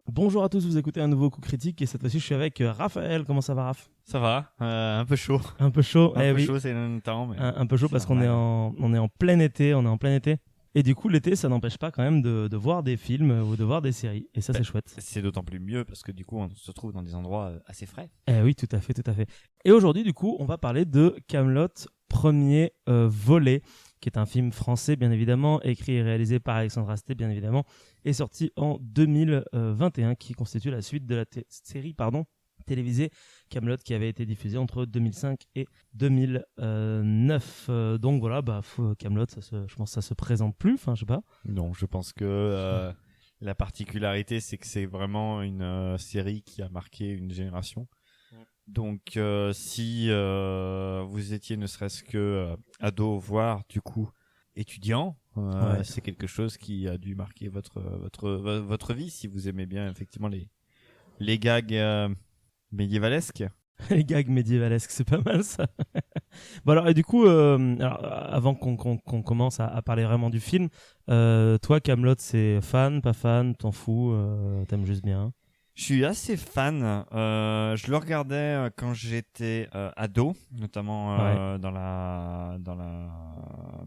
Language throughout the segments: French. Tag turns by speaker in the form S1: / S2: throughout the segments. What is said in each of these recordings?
S1: Bonjour à tous, vous écoutez un nouveau coup critique et cette fois-ci je suis avec Raphaël. Comment ça va, Raph?
S2: Ça va, un peu chaud.
S1: Un peu chaud,
S2: Un peu
S1: oui.
S2: chaud, c'est le temps, mais
S1: Un peu chaud
S2: c'est
S1: parce qu'on est en plein été, Et du coup, l'été, ça n'empêche pas quand même de voir des films ou de voir des séries. Et ça, c'est chouette.
S2: c'est d'autant plus mieux parce que du coup, on se trouve dans des endroits assez frais.
S1: Oui, tout à fait. Et aujourd'hui, du coup, on va parler de Kaamelott, premier volet, qui est un film français, bien évidemment, écrit et réalisé par Alexandre Astier, bien évidemment, et sorti en 2021, qui constitue la suite de la série télévisée Kaamelott, qui avait été diffusée entre 2005 et 2009. Donc voilà, Kaamelott, je pense que ça se présente plus, je sais pas.
S2: Non, je pense que la particularité, c'est que c'est vraiment une série qui a marqué une génération. Donc si vous étiez ne serait-ce que ado, voire du coup étudiant, c'est quelque chose qui a dû marquer votre vie si vous aimez bien effectivement les gags médiévalesques.
S1: Les gags médiévalesques, c'est pas mal ça. Bon alors, et du coup, avant qu'on commence à parler vraiment du film, toi Kaamelott, c'est fan, pas fan, t'en fous, t'aimes juste bien?
S2: Je suis assez fan. Je le regardais quand j'étais ado, notamment dans la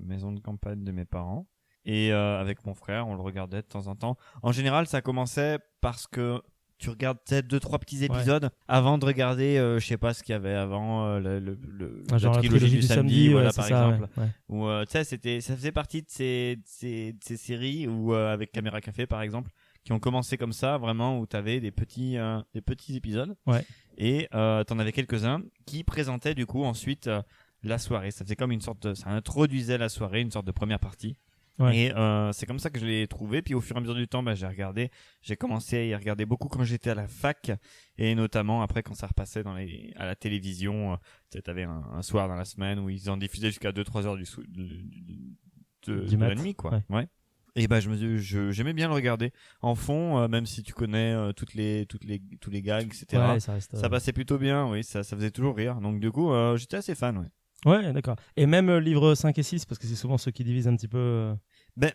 S2: maison de campagne de mes parents. Et avec mon frère, on le regardait de temps en temps. En général, ça commençait parce que tu regardes peut-être 2-3 petits épisodes avant de regarder, je sais pas ce qu'il y avait avant, la trilogie du samedi, voilà, par exemple. Ou tu sais, ça faisait partie de ces séries où avec Caméra Café, par exemple, qui ont commencé comme ça, vraiment, où t'avais des petits épisodes.
S1: Ouais.
S2: Et t'en avais quelques-uns qui présentaient du coup ensuite la soirée. Ça faisait comme ça introduisait la soirée, une sorte de première partie. Ouais. Et c'est comme ça que je l'ai trouvé. Puis au fur et à mesure du temps, j'ai commencé à y regarder beaucoup quand j'étais à la fac, et notamment après quand ça repassait à la télévision. Tu avais un soir dans la semaine où ils en diffusaient jusqu'à 2-3 heures de la nuit, quoi. Ouais. Et j'aimais bien le regarder en fond, même si tu connais tous les gags, etc.
S1: Ouais,
S2: ça passait plutôt bien, oui, ça faisait toujours rire. Donc du coup, j'étais assez fan, ouais.
S1: Ouais, d'accord. Et même livre 5 et 6, parce que c'est souvent ceux qui divisent un petit peu.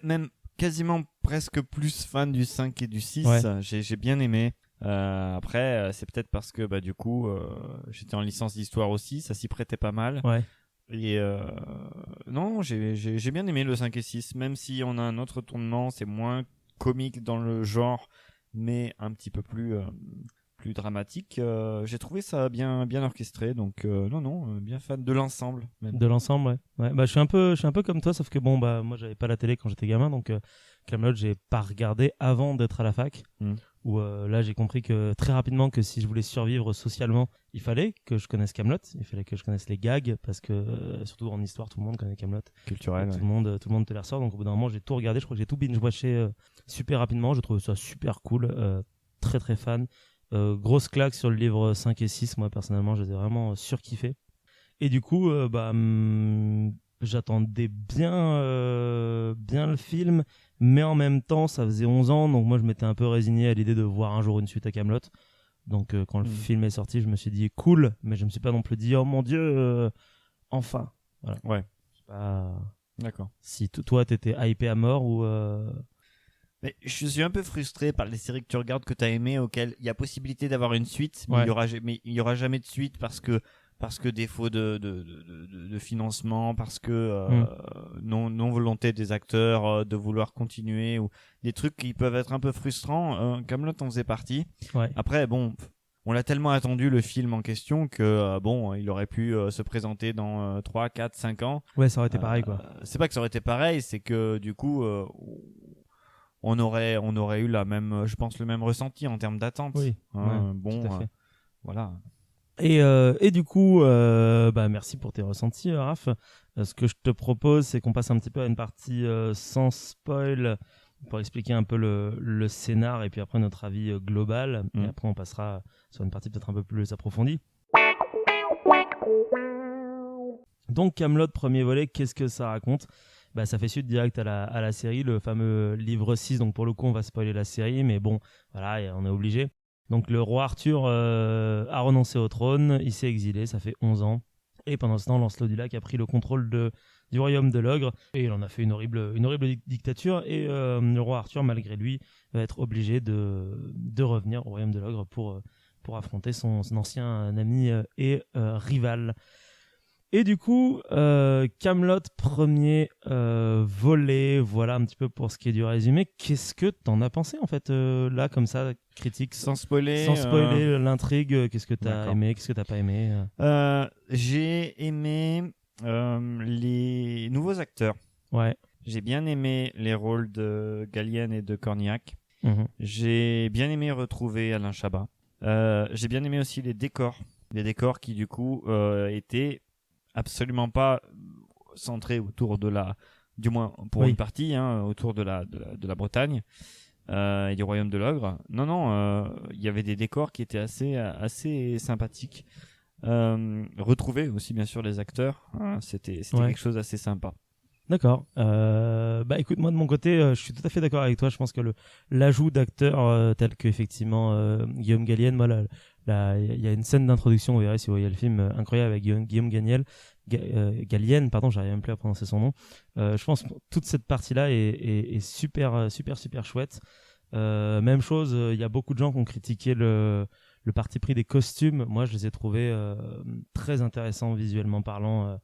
S2: Même quasiment presque plus fan du 5 et du 6, j'ai bien aimé. Après, c'est peut-être parce que du coup, j'étais en licence d'histoire aussi, ça s'y prêtait pas mal.
S1: Ouais.
S2: Et non, j'ai bien aimé le 5 et 6, même si on a un autre tournement, c'est moins comique dans le genre, mais un petit peu plus dramatique. J'ai trouvé ça bien orchestré, donc bien fan de l'ensemble même.
S1: De l'ensemble, ouais. Je suis un peu comme toi, sauf que moi j'avais pas la télé quand j'étais gamin, donc Kaamelott j'ai pas regardé avant d'être à la fac. Où là j'ai compris que très rapidement que si je voulais survivre socialement, il fallait que je connaisse Kaamelott, il fallait que je connaisse les gags, parce que surtout en histoire tout le monde connaît Kaamelott,
S2: culturel,
S1: tout le monde te les ressort. Donc au bout d'un moment j'ai tout regardé, je crois que j'ai tout binge-watché super rapidement. Je trouve ça super cool, très très fan. Grosse claque sur le livre 5 et 6, moi personnellement je les ai vraiment surkiffés. Et du coup j'attendais bien le film, mais en même temps ça faisait 11 ans, donc moi je m'étais un peu résigné à l'idée de voir un jour une suite à Kaamelott. Donc quand le film est sorti, je me suis dit cool, mais je me suis pas non plus dit oh mon dieu, enfin. Voilà.
S2: Ouais.
S1: Je sais pas.
S2: D'accord.
S1: Si toi t'étais hypé à mort ou
S2: Mais je suis un peu frustré par les séries que tu regardes que t'as aimées, auxquelles il y a possibilité d'avoir une suite, mais il y aura jamais de suite parce que défaut de financement, parce que non volonté des acteurs de vouloir continuer, ou des trucs qui peuvent être un peu frustrants. Kaamelott en faisait partie. Ouais. Après on l'a tellement attendu, le film en question, que il aurait pu se présenter dans 3, 4, 5 ans.
S1: Ouais, ça aurait été pareil, quoi.
S2: C'est pas que ça aurait été pareil, c'est que du coup on aurait eu je pense le même ressenti en termes d'attente.
S1: Oui. Tout à fait.
S2: Voilà.
S1: Et du coup, merci pour tes ressentis, Raph. Ce que je te propose, c'est qu'on passe un petit peu à une partie sans spoil, pour expliquer un peu le scénar, et puis après notre avis global. Et après, on passera sur une partie peut-être un peu plus approfondie. Donc, Kaamelott, premier volet, qu'est-ce que ça raconte ? Ça fait suite direct à la série, le fameux livre 6. Donc, pour le coup, on va spoiler la série, mais bon, voilà, on est obligé. Donc le roi Arthur a renoncé au trône, il s'est exilé, ça fait 11 ans. Et pendant ce temps, Lancelot du Lac a pris le contrôle du royaume de l'ogre et il en a fait une horrible dictature. Et le roi Arthur, malgré lui, va être obligé de revenir au royaume de l'ogre pour affronter son ancien ami et rival. Et du coup, Kaamelott, premier volet, voilà un petit peu pour ce qui est du résumé. Qu'est-ce que t'en as pensé en fait là, comme ça, critique
S2: Sans spoiler
S1: l'intrigue, qu'est-ce que t'as
S2: D'accord.
S1: aimé, qu'est-ce que t'as pas aimé
S2: J'ai aimé les nouveaux acteurs.
S1: Ouais.
S2: J'ai bien aimé les rôles de Gallienne et de Cornillac.
S1: Mhm.
S2: J'ai bien aimé retrouver Alain Chabat. J'ai bien aimé aussi les décors. Les décors qui, du coup, étaient absolument pas centrés autour du moins pour
S1: Oui.
S2: une partie, autour de la Bretagne et du royaume de l'ogre. Non, il y avait des décors qui étaient assez sympathiques. Retrouver aussi, bien sûr, les acteurs. C'était
S1: Ouais.
S2: quelque chose d'assez sympa.
S1: D'accord. Bah écoute, moi de mon côté, je suis tout à fait d'accord avec toi. Je pense que l'ajout d'acteurs tels que effectivement Guillaume Gallienne, moi il y a une scène d'introduction, vous verrez si vous voyez le film, incroyable avec Guillaume Gallienne, pardon, j'arrive même plus à prononcer son nom. Je pense que toute cette partie-là est super chouette. Même chose, il y a beaucoup de gens qui ont critiqué le parti pris des costumes. Moi, je les ai trouvés très intéressants visuellement parlant.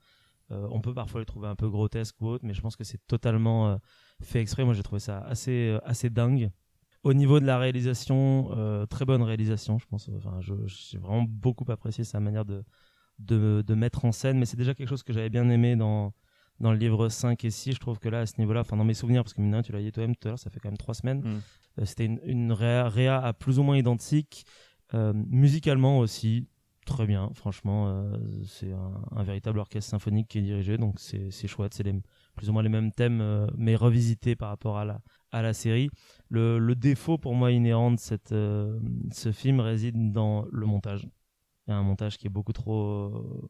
S1: On peut parfois les trouver un peu grotesques ou autres, mais je pense que c'est totalement fait exprès. Moi, j'ai trouvé ça assez dingue. Au niveau de la réalisation, très bonne réalisation, je pense. Enfin, j'ai vraiment beaucoup apprécié sa manière de mettre en scène, mais c'est déjà quelque chose que j'avais bien aimé dans le livre 5 et 6. Je trouve que là, à ce niveau-là, enfin dans mes souvenirs, parce que mine de rien, tu l'as dit toi-même tout à l'heure, ça fait quand même 3 semaines, c'était une réa à plus ou moins identique. Musicalement aussi, très bien, franchement, c'est un véritable orchestre symphonique qui est dirigé, donc c'est chouette, c'est plus ou moins les mêmes thèmes, mais revisités par rapport à la série. Le défaut pour moi inhérent de ce film réside dans le montage. Il y a un montage qui est beaucoup trop,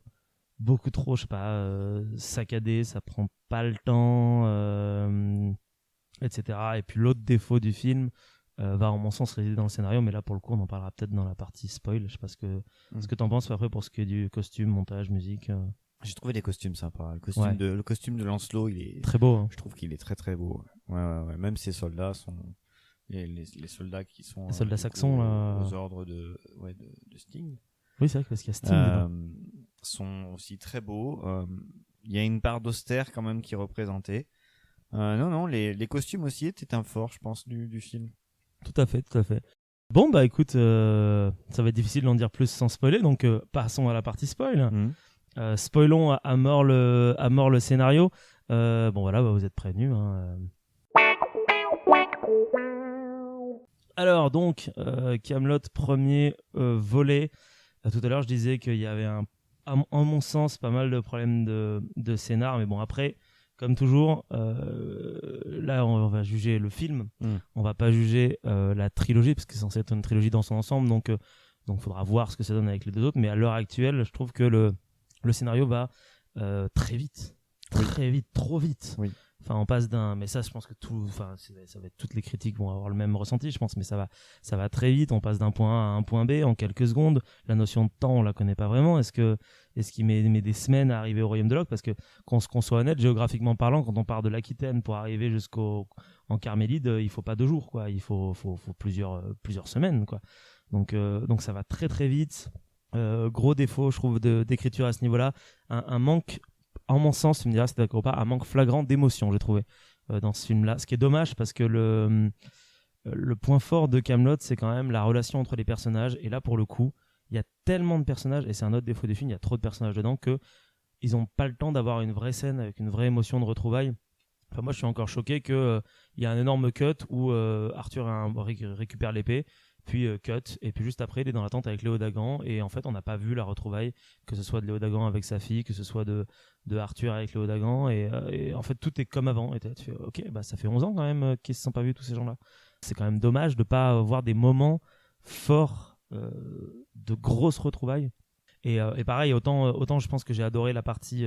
S1: je sais pas, saccadé, ça prend pas le temps, etc. Et puis l'autre défaut du film va en mon sens résider dans le scénario, mais là pour le coup on en parlera peut-être dans la partie spoil. Je sais pas ce que t'en penses après pour ce qui est du costume, montage, musique.
S2: J'ai trouvé des costumes sympas.
S1: Ouais.
S2: Le costume de Lancelot, il est
S1: Très beau. Hein.
S2: Je trouve qu'il est très très beau. Ouais. Même ses soldats sont les soldats qui sont
S1: Les soldats saxons
S2: aux ordres de Sting.
S1: Oui, c'est vrai que parce qu'il y a Sting dedans.
S2: Sont aussi très beaux. Il y a une part d'austère quand même qui est représentée. Non, les costumes aussi étaient un fort, je pense, du film.
S1: Tout à fait. Bon, bah écoute, ça va être difficile d'en dire plus sans spoiler, donc passons à la partie spoil. Spoilons à mort le scénario. Bon voilà, bah, vous êtes prévenus. Hein. Alors donc, Kaamelott, premier volet. Tout à l'heure, je disais qu'il y avait en mon sens, pas mal de problèmes de scénar, mais bon après, comme toujours, là on va juger le film, on va pas juger la trilogie parce que c'est censé être une trilogie dans son ensemble, donc faudra voir ce que ça donne avec les deux autres. Mais à l'heure actuelle, je trouve que le scénario va très vite, trop vite.
S2: Oui.
S1: Enfin, on passe mais ça, je pense que ça va être, toutes les critiques vont avoir le même ressenti, je pense, mais ça va très vite. On passe d'un point A à un point B en quelques secondes. La notion de temps, on la connaît pas vraiment. Est-ce qu'il met des semaines à arriver au royaume de l'ogre? Parce que qu'on soit honnête, géographiquement parlant, quand on part de l'Aquitaine pour arriver en Carmélide, il faut pas 2 jours, quoi. Il faut plusieurs semaines, quoi. Donc ça va très très vite. Gros défaut, je trouve, d'écriture à ce niveau-là. Un manque, en mon sens, tu me diras si t'es d'accord ou pas, un manque flagrant d'émotion, j'ai trouvé, dans ce film-là. Ce qui est dommage parce que le point fort de Kaamelott, c'est quand même la relation entre les personnages. Et là, pour le coup, il y a tellement de personnages, et c'est un autre défaut du film, il y a trop de personnages dedans, que ils n'ont pas le temps d'avoir une vraie scène avec une vraie émotion de retrouvailles. Enfin, moi, je suis encore choqué qu'il y a un énorme cut où Arthur récupère l'épée, puis cut, et puis juste après il est dans la tente avec Léo Dagan, et en fait on n'a pas vu la retrouvaille, que ce soit de Léo Dagan avec sa fille, que ce soit de Arthur avec Léo Dagan, et en fait tout est comme avant, et tu fais ok, bah ça fait 11 ans quand même qu'ils se sont pas vus tous ces gens là. C'est quand même dommage de pas voir des moments forts de grosses retrouvailles, et pareil, autant je pense que j'ai adoré la partie,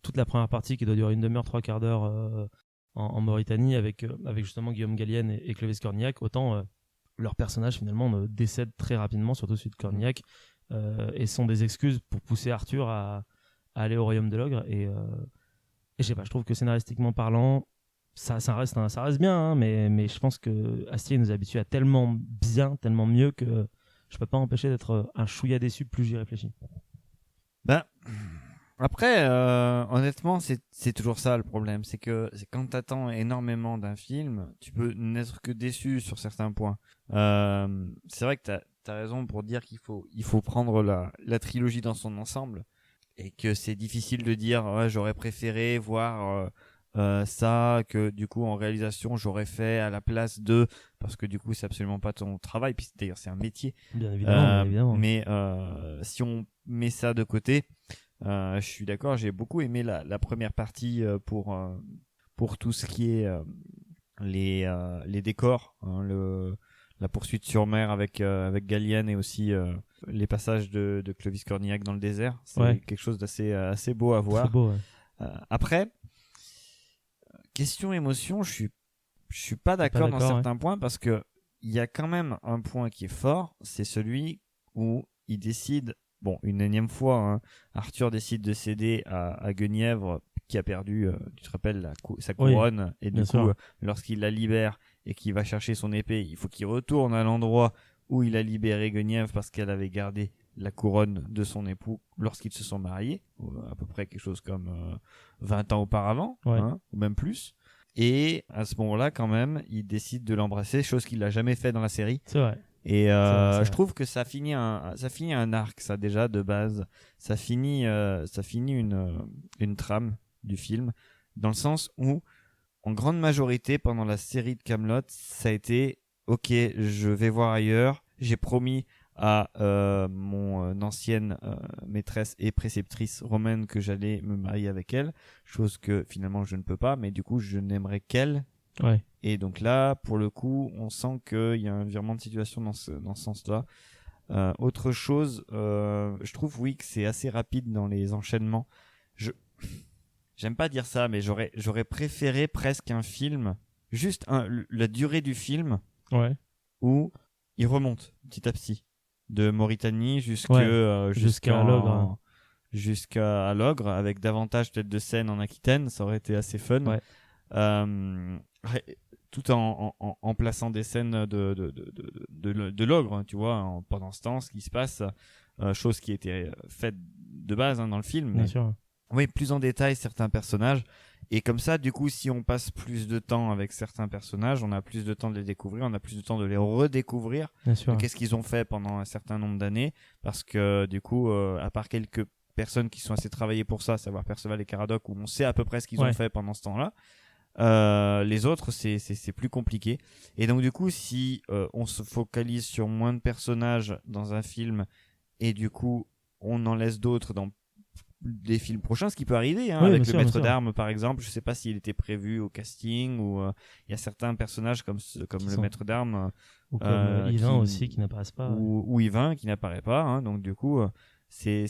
S1: toute la première partie qui doit durer une demi-heure, 3/4 d'heure en Mauritanie avec justement Guillaume Gallienne et Clovis Cornillac, autant leurs personnages finalement décèdent très rapidement, surtout celui de Cornillac, et sont des excuses pour pousser Arthur à à aller au royaume de l'ogre. Et je sais pas, je trouve que scénaristiquement parlant, ça reste bien, hein, mais je pense que Astier nous habitue à tellement bien, tellement mieux que je peux pas empêcher d'être un chouïa déçu plus j'y réfléchis.
S2: Ben, après, honnêtement, c'est toujours ça le problème. C'est quand t'attends énormément d'un film, tu peux n'être que déçu sur certains points. C'est vrai que t'as raison pour dire qu'il faut prendre la trilogie dans son ensemble. Et que c'est difficile de dire ouais, j'aurais préféré voir ça que du coup en réalisation j'aurais fait à la place de, parce que du coup c'est absolument pas ton travail, puis d'ailleurs c'est un métier,
S1: bien évidemment.
S2: Mais si on met ça de côté, je suis d'accord, j'ai beaucoup aimé la première partie pour tout ce qui est les décors, hein, la poursuite sur mer avec Gallienne et aussi les passages de Clovis Cornillac dans le désert. C'est quelque chose d'assez assez beau à voir.
S1: C'est beau, ouais.
S2: Après, question émotion, je suis pas d'accord dans certains points, parce que il y a quand même un point qui est fort, c'est celui où il décide, bon, une énième fois, hein, Arthur décide de céder à Guenièvre, qui a perdu, tu te rappelles, sa couronne, et du coup, lorsqu'il la libère et qu'il va chercher son épée, il faut qu'il retourne à l'endroit où il a libéré Guenièvre parce qu'elle avait gardé la couronne de son époux lorsqu'ils se sont mariés, à peu près quelque chose comme 20 ans auparavant, hein, ou même plus. Et à ce moment-là, quand même, il décide de l'embrasser, chose qu'il n'a jamais fait dans la série.
S1: C'est vrai.
S2: Et je trouve que ça finit un arc, ça, déjà, de base. Ça finit une trame du film, dans le sens où, en grande majorité, pendant la série de Kaamelott, ça a été ok, je vais voir ailleurs, j'ai promis à mon ancienne maîtresse et préceptrice romaine que j'allais me marier avec elle, chose que finalement je ne peux pas, mais du coup je n'aimerais qu'elle.
S1: Ouais.
S2: Et donc là, pour le coup, on sent qu'il y a un virement de situation dans ce sens-là. Autre chose, je trouve, oui, que c'est assez rapide dans les enchaînements. J'aime pas dire ça, mais j'aurais préféré presque un film, juste la durée du film, où il remonte petit à petit, de Mauritanie jusqu'à
S1: l'ogre.
S2: Jusqu'à l'ogre, avec davantage peut-être de scènes en Aquitaine, ça aurait été assez fun. Tout en plaçant des scènes de l'ogre, tu vois, pendant ce temps, ce qui se passe, chose qui était faite de base, hein, dans le film.
S1: Bien sûr.
S2: Oui, plus en détail certains personnages. Et comme ça, du coup, si on passe plus de temps avec certains personnages, on a plus de temps de les découvrir, on a plus de temps de les redécouvrir.
S1: Bien sûr.
S2: Qu'est-ce qu'ils ont fait pendant un certain nombre d'années. Parce que, du coup, à part quelques personnes qui sont assez travaillées pour ça, à savoir Perceval et Caradoc, où on sait à peu près ce qu'ils ont fait pendant ce temps-là, les autres, c'est plus compliqué. Et donc, du coup, si on se focalise sur moins de personnages dans un film, et du coup, on en laisse d'autres dans des films prochains, ce qui peut arriver, hein, avec le Maître d'Armes par exemple. Je sais pas s'il était prévu au casting, ou il y a certains personnages comme le Maître d'Armes,
S1: ou comme Yvain aussi, qui n'apparaissent pas,
S2: ou Yvain qui n'apparaît pas, hein. Donc du coup, c'est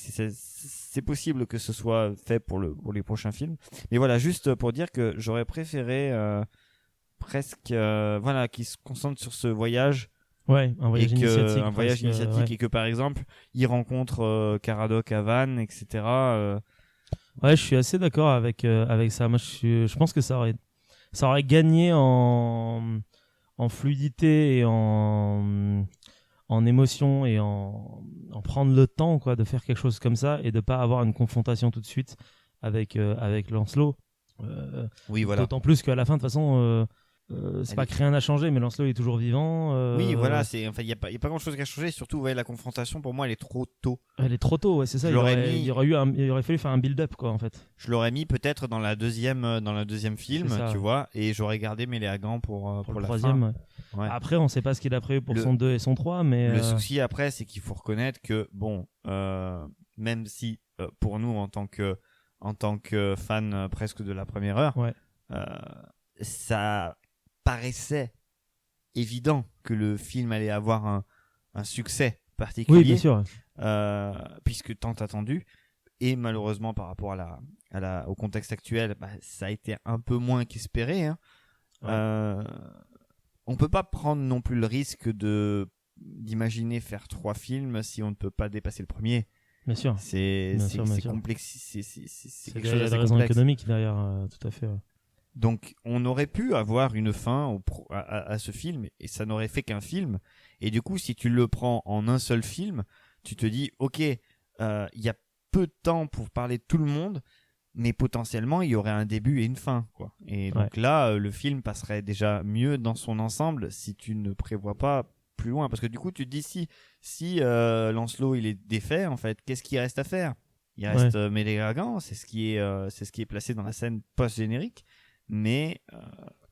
S2: possible que ce soit fait pour les prochains films. Mais voilà, juste pour dire que j'aurais préféré presque qu'ils se concentrent sur ce voyage.
S1: Ouais, un voyage initiatique.
S2: Un voyage initiatique, et que par exemple, il rencontre Caradoc à Vannes, etc.
S1: Ouais, je suis assez d'accord avec ça. Moi, je pense que ça aurait gagné en fluidité et en émotion, et en prendre le temps, quoi, de faire quelque chose comme ça, et de pas avoir une confrontation tout de suite avec Lancelot.
S2: Oui, voilà.
S1: D'autant plus qu'à la fin, de toute façon, c'est pas que rien n'a changé, mais Lancelot est toujours vivant.
S2: Oui, voilà, il y a pas grand chose qui a changé. Surtout, la confrontation, pour moi, elle est trop tôt.
S1: Elle est trop tôt, ouais, c'est ça. Il aurait fallu faire un build-up, quoi, en fait.
S2: Je l'aurais mis peut-être dans la deuxième film, tu vois, et j'aurais gardé Méléagant pour
S1: le
S2: la
S1: troisième.
S2: Fin. Ouais.
S1: Après, on sait pas ce qu'il a prévu pour son 2 et son 3, mais
S2: le souci après, c'est qu'il faut reconnaître que même si pour nous, en tant que fan presque de la première heure, ça paraissait évident que le film allait avoir un succès particulier.
S1: Oui, bien sûr.
S2: Puisque tant attendu, et malheureusement par rapport au contexte actuel, ça a été un peu moins qu'espéré, hein. On peut pas prendre non plus le risque d'imaginer faire 3 films si on ne peut pas dépasser le premier.
S1: Bien sûr.
S2: C'est
S1: Bien sûr, bien sûr.
S2: complexe, c'est
S1: C'est
S2: quelque
S1: il
S2: chose
S1: y a
S2: d'assez
S1: des raisons
S2: complexe.
S1: économiques derrière, tout à fait. Ouais.
S2: Donc, on aurait pu avoir une fin à ce film, et ça n'aurait fait qu'un film. Et du coup, si tu le prends en un seul film, tu te dis, ok, il y a peu de temps pour parler de tout le monde, mais potentiellement, il y aurait un début et une fin, quoi. Et donc là, le film passerait déjà mieux dans son ensemble si tu ne prévois pas plus loin. Parce que du coup, tu te dis, si Lancelot, il est défait, en fait, qu'est-ce qu'il reste à faire? Il reste Mélégagan, c'est ce qui est placé dans la scène post-générique. Mais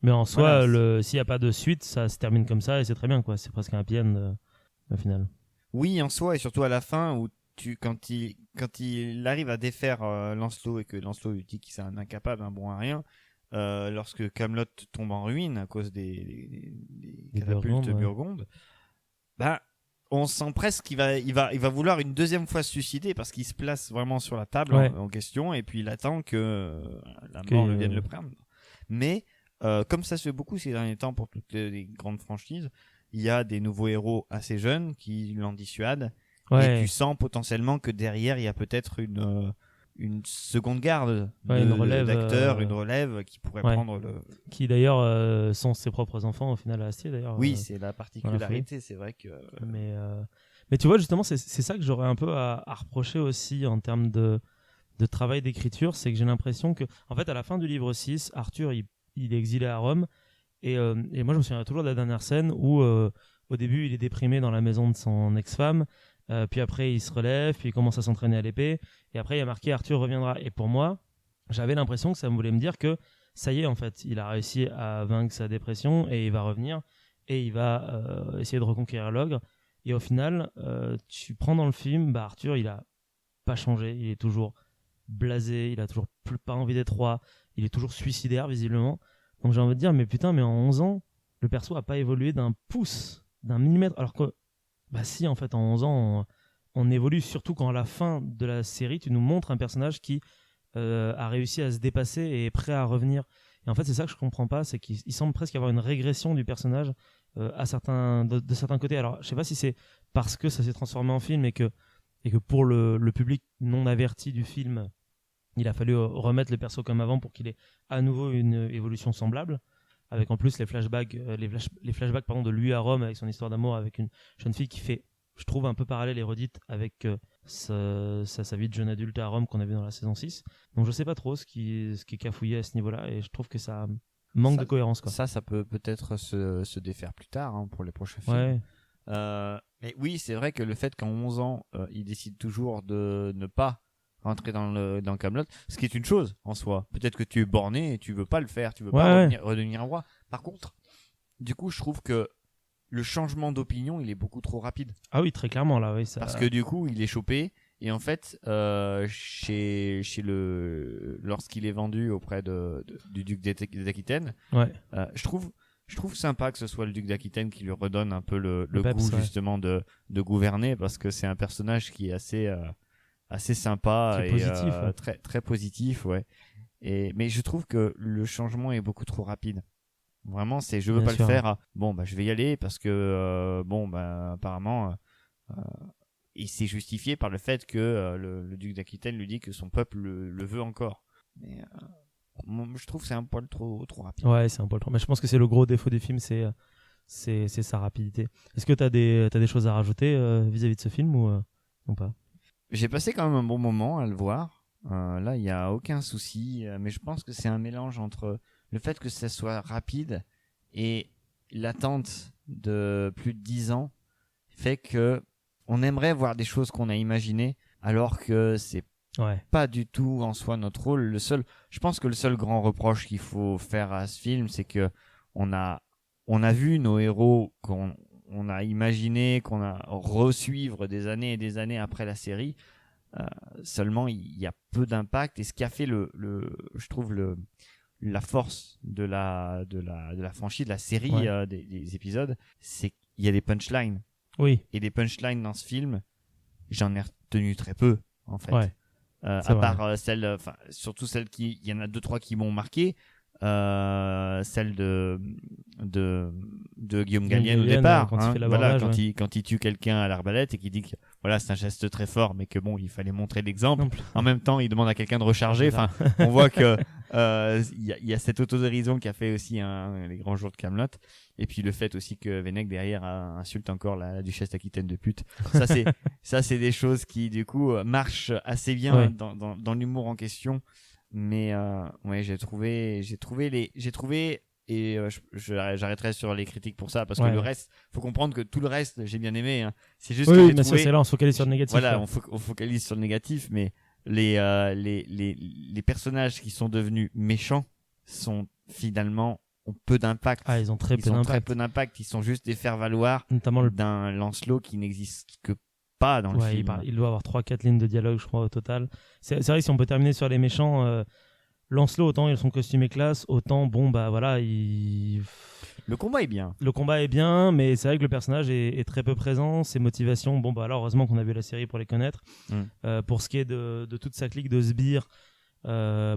S1: en soi,
S2: voilà,
S1: s'il n'y a pas de suite, ça se termine comme ça et c'est très bien, quoi. C'est presque un happy end au final.
S2: oui, en soi, et surtout à la fin, où quand il arrive à défaire Lancelot et que Lancelot lui dit qu'il c'est un incapable, un bon à rien, lorsque Camelot tombe en ruine à cause des catapultes burgondes, bah, on sent presque qu'il va vouloir une deuxième fois se suicider parce qu'il se place vraiment sur la table en question et puis il attend que la mort vienne le prendre. Mais comme ça se fait beaucoup ces derniers temps pour toutes les grandes franchises, il y a des nouveaux héros assez jeunes qui l'en dissuadent. Et tu sens potentiellement que derrière, il y a peut-être une seconde garde
S1: une relève
S2: d'acteurs, une relève qui pourrait prendre le...
S1: Qui d'ailleurs sont ses propres enfants au final à Astier d'ailleurs.
S2: Oui, c'est la particularité, c'est vrai que...
S1: Mais tu vois, justement, c'est ça que j'aurais un peu à reprocher aussi en termes de travail d'écriture, c'est que j'ai l'impression que, en fait, à la fin du livre 6, Arthur, il est exilé à Rome, et moi, je me souviens toujours de la dernière scène où, au début, il est déprimé dans la maison de son ex-femme, puis après, il se relève, puis il commence à s'entraîner à l'épée, et après, il y a marqué Arthur reviendra. Et pour moi, j'avais l'impression que ça voulait me dire que ça y est, en fait, il a réussi à vaincre sa dépression, et il va revenir, et il va essayer de reconquérir l'ogre. Et au final, tu prends dans le film, Arthur, il a pas changé, il est toujours blasé, il a toujours pas envie d'être roi, il est toujours suicidaire visiblement. Donc j'ai envie de dire, mais putain, mais en 11 ans, le perso a pas évolué d'un pouce, d'un millimètre, alors que, si, en fait, en 11 ans, on évolue, surtout quand à la fin de la série, tu nous montres un personnage qui a réussi à se dépasser et est prêt à revenir. Et en fait, c'est ça que je comprends pas, c'est qu'il semble presque y avoir une régression du personnage de certains côtés. Alors, je sais pas si c'est parce que ça s'est transformé en film et que pour le public non averti du film, il a fallu remettre le perso comme avant pour qu'il ait à nouveau une évolution semblable, avec en plus les flashbacks, les flashbacks de lui à Rome avec son histoire d'amour avec une jeune fille qui fait, je trouve, un peu parallèle et redite avec sa vie de jeune adulte à Rome qu'on a vu dans la saison 6. Donc je sais pas trop ce qui est cafouillé à ce niveau-là, et je trouve que ça manque de cohérence, quoi.
S2: Ça peut peut-être se défaire plus tard pour les prochains films. Mais oui, c'est vrai que le fait qu'en 11 ans, il décide toujours de ne pas rentrer dans Camelot, ce qui est une chose en soi. Peut-être que tu es borné et tu veux pas le faire, tu veux pas redevenir un roi. Par contre, du coup, je trouve que le changement d'opinion, il est beaucoup trop rapide.
S1: Ah oui, très clairement là, oui. Ça...
S2: Parce que du coup, il est chopé et en fait, lorsqu'il est vendu auprès du duc d'Aquitaine, je trouve sympa que ce soit le duc d'Aquitaine qui lui redonne un peu le goût justement de gouverner, parce que c'est un personnage qui est assez sympa et
S1: positif,
S2: très très positif, ouais. Mais je trouve que le changement est beaucoup trop rapide. Vraiment, je veux pas le faire. Je vais y aller parce que apparemment et c'est justifié par le fait que le duc d'Aquitaine lui dit que son peuple le veut encore. Mais je trouve que c'est un poil trop rapide.
S1: Ouais, c'est un poil trop. Mais je pense que c'est le gros défaut du film, c'est sa rapidité. Est-ce que t'as des choses à rajouter vis-à-vis de ce film ou pas?
S2: J'ai passé quand même un bon moment à le voir. Là, il y a aucun souci, mais je pense que c'est un mélange entre le fait que ça soit rapide et l'attente de plus de 10 ans fait que on aimerait voir des choses qu'on a imaginées, alors que c'est pas du tout en soi notre rôle. Je pense que le seul grand reproche qu'il faut faire à ce film, c'est que on a vu nos héros qu'on a imaginé, qu'on a resuivre des années et des années après la série. Seulement, il y a peu d'impact, et ce qui a fait je trouve la force de la franchise, de la série des épisodes, c'est qu'il y a des punchlines.
S1: Oui.
S2: Et des punchlines dans ce film, j'en ai retenu très peu, en fait. À part surtout celles il y en a 2-3 qui m'ont marqué. celle de Guillaume Gallienne au départ,
S1: quand il fait
S2: voilà,
S1: l'abordage,
S2: quand il tue quelqu'un à l'arbalète et qu'il dit que voilà, c'est un geste très fort, mais que bon, il fallait montrer l'exemple. En même temps, il demande à quelqu'un de recharger. Enfin, on voit que y a cette autodérision qui a fait aussi les grands jours de Kaamelott. Et puis le fait aussi que Venec derrière insulte encore la duchesse d'Aquitaine de pute. Ça c'est des choses qui du coup marchent assez bien dans l'humour en question. Mais ouais, j'ai trouvé et j'arrêterai sur les critiques pour ça parce que le reste, faut comprendre que tout le reste j'ai bien aimé, hein. C'est juste que j'ai trouvé,
S1: c'est là on se focalise sur le négatif.
S2: Voilà, on focalise sur le négatif, mais les personnages qui sont devenus méchants sont finalement ont peu d'impact.
S1: Ils ont très peu d'impact.
S2: Ils sont juste des faire-valoir
S1: notamment
S2: d'un Lancelot qui n'existe que pas dans le film.
S1: Il doit avoir 3-4 lignes de dialogue, je crois, au total. C'est vrai que si on peut terminer sur les méchants, Lancelot, autant son costume est classe, autant
S2: le combat est bien.
S1: Le combat est bien, mais c'est vrai que le personnage est très peu présent. Ses motivations, alors heureusement qu'on a vu la série pour les connaître. Pour ce qui est de toute sa clique de sbires, ils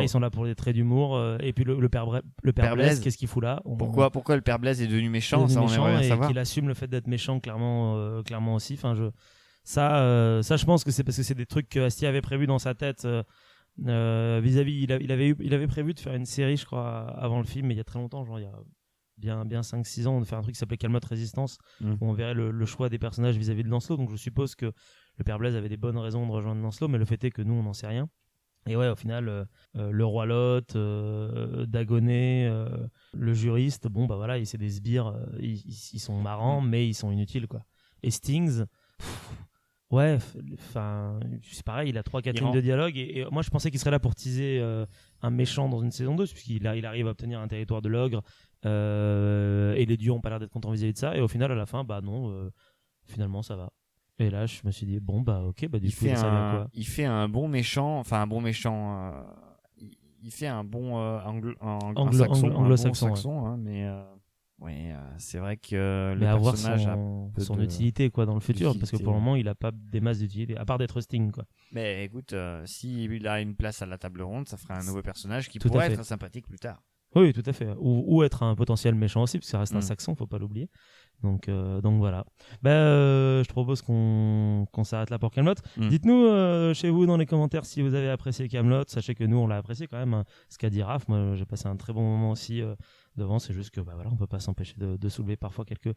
S1: sont là pour les traits d'humour. Et puis le père Blaise, qu'est-ce qu'il fout là?
S2: Pourquoi le père Blaise est devenu méchant? Ça, on aimerait bien savoir.
S1: Qu'il assume le fait d'être méchant, clairement aussi. Enfin, ça, je pense que c'est parce que c'est des trucs que Astier avait prévu dans sa tête. Vis-à-vis, il avait prévu de faire une série, je crois, avant le film, mais il y a très longtemps, genre il y a bien 5-6 ans, de faire un truc qui s'appelait Kaamelott Résistance, où on verrait le choix des personnages vis-à-vis de Lancelot. Donc je suppose que le père Blaise avait des bonnes raisons de rejoindre Lancelot, mais le fait est que nous, on n'en sait rien. Et ouais, au final, le roi Lot, Dagonet, le juriste, c'est des sbires, ils sont marrants, mais ils sont inutiles, quoi. Et Stings, c'est pareil, il a 3-4 lignes de dialogue et moi je pensais qu'il serait là pour teaser un méchant dans une saison 2 puisqu'il arrive à obtenir un territoire de l'ogre et les dieux ont pas l'air d'être contents vis-à-vis de ça et au final à la fin non, finalement ça va. Et là je me suis dit ok, du coup ça va quoi.
S2: Il fait un bon méchant, il fait un bon anglo-saxon, hein, mais c'est vrai que le personnage a
S1: son utilité quoi dans le futur parce que pour le moment il a pas des masses d'utilité à part d'être Sting quoi.
S2: Mais écoute, s'il a une place à la table ronde, ça fera un nouveau personnage qui pourrait être sympathique plus tard.
S1: Oui, tout à fait. Ou être un potentiel méchant aussi, parce que ça reste un saxon, faut pas l'oublier. Donc voilà. Je te propose qu'on s'arrête là pour Kaamelott. Dites-nous chez vous dans les commentaires si vous avez apprécié Kaamelott. Sachez que nous, on l'a apprécié quand même. Hein. Ce qu'a dit Raph, moi j'ai passé un très bon moment aussi devant. C'est juste que on peut pas s'empêcher de soulever parfois quelques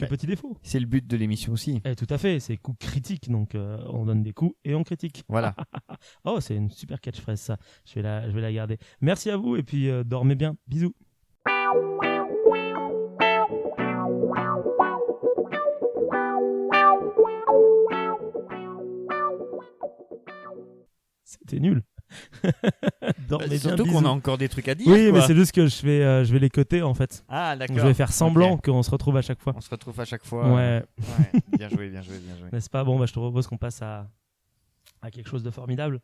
S1: petits défauts.
S2: C'est le but de l'émission aussi.
S1: Tout à fait, c'est coups critiques. Donc on donne des coups et on critique.
S2: Voilà.
S1: Oh, c'est une super catchphrase ça. Je vais la garder. Merci à vous et puis dormez bien. Bisous. C'était nul.
S2: Surtout qu'on a encore des trucs à dire.
S1: Oui,
S2: quoi.
S1: Mais c'est juste que je vais les coter en fait.
S2: Ah, d'accord.
S1: Donc, je vais faire semblant qu'on se retrouve à chaque fois.
S2: On se retrouve à chaque fois.
S1: Ouais.
S2: Bien joué.
S1: N'est-ce pas? Je te propose qu'on passe à quelque chose de formidable.